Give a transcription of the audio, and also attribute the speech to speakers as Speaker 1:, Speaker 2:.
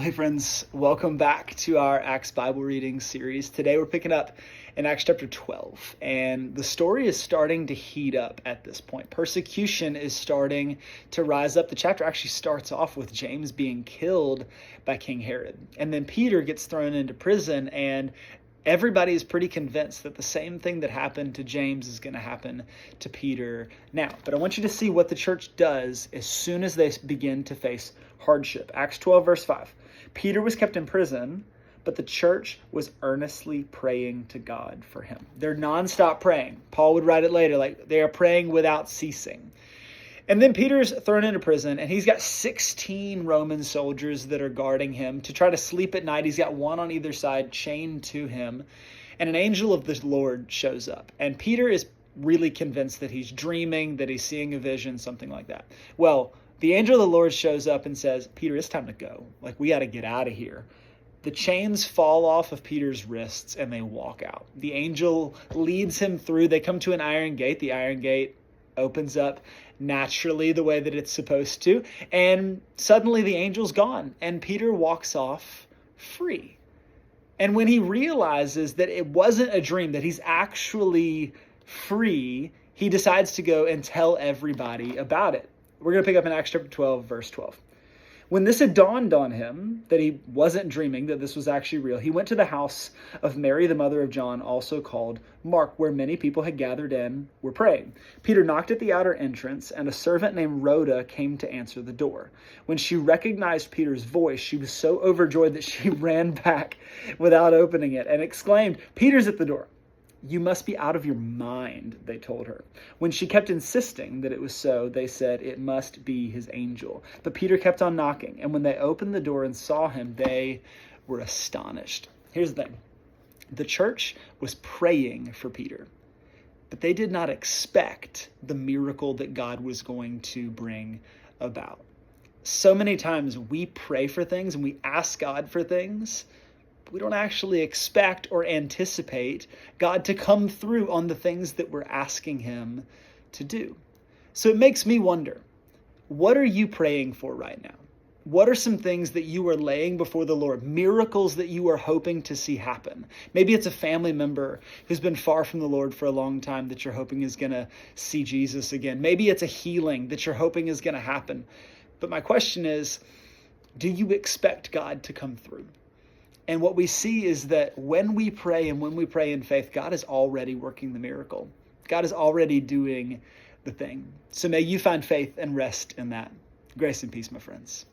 Speaker 1: Well, hey friends, welcome back to our Acts Bible reading series. Today we're picking up in Acts chapter 12, and the story is starting to heat up at this point. Persecution is starting to rise up. The chapter actually starts off with James being killed by King Herod, and then Peter gets thrown into prison, and everybody is pretty convinced that the same thing that happened to James is going to happen to Peter now. But I want you to see what the church does as soon as they begin to face hardship. Acts 12, verse 5. Peter was kept in prison, but the church was earnestly praying to God for him. They're nonstop praying. Paul would write it later, like they are praying without ceasing. And then Peter's thrown into prison, and he's got 16 Roman soldiers that are guarding him to try to sleep at night. He's got one on either side chained to him, and an angel of the Lord shows up. And Peter is really convinced that he's dreaming, that he's seeing a vision, something like that. Well, the angel of the Lord shows up and says, Peter, it's time to go. Like, we got to get out of here. The chains fall off of Peter's wrists, and they walk out. The angel leads him through. They come to an iron gate. The iron gate opens up naturally the way that it's supposed to. And suddenly the angel's gone, and Peter walks off free. And when he realizes that it wasn't a dream, that he's actually free, he decides to go and tell everybody about it. We're going to pick up in Acts chapter 12, verse 12. When this had dawned on him that he wasn't dreaming, that this was actually real, he went to the house of Mary, the mother of John, also called Mark, where many people had gathered in, were praying. Peter knocked at the outer entrance, and a servant named Rhoda came to answer the door. When she recognized Peter's voice, she was so overjoyed that she ran back without opening it and exclaimed, "Peter's at the door." "You must be out of your mind," they told her. When she kept insisting that it was so, they said it must be his angel. But Peter kept on knocking, and when they opened the door and saw him, they were astonished. Here's the thing. The church was praying for Peter, but they did not expect the miracle that God was going to bring about. So many times we pray for things and we ask God for things, we don't actually expect or anticipate God to come through on the things that we're asking him to do. So it makes me wonder, what are you praying for right now? What are some things that you are laying before the Lord, miracles that you are hoping to see happen? Maybe it's a family member who's been far from the Lord for a long time that you're hoping is going to see Jesus again. Maybe it's a healing that you're hoping is going to happen. But my question is, do you expect God to come through? And what we see is that when we pray and when we pray in faith, God is already working the miracle. God is already doing the thing. So may you find faith and rest in that. Grace and peace, my friends.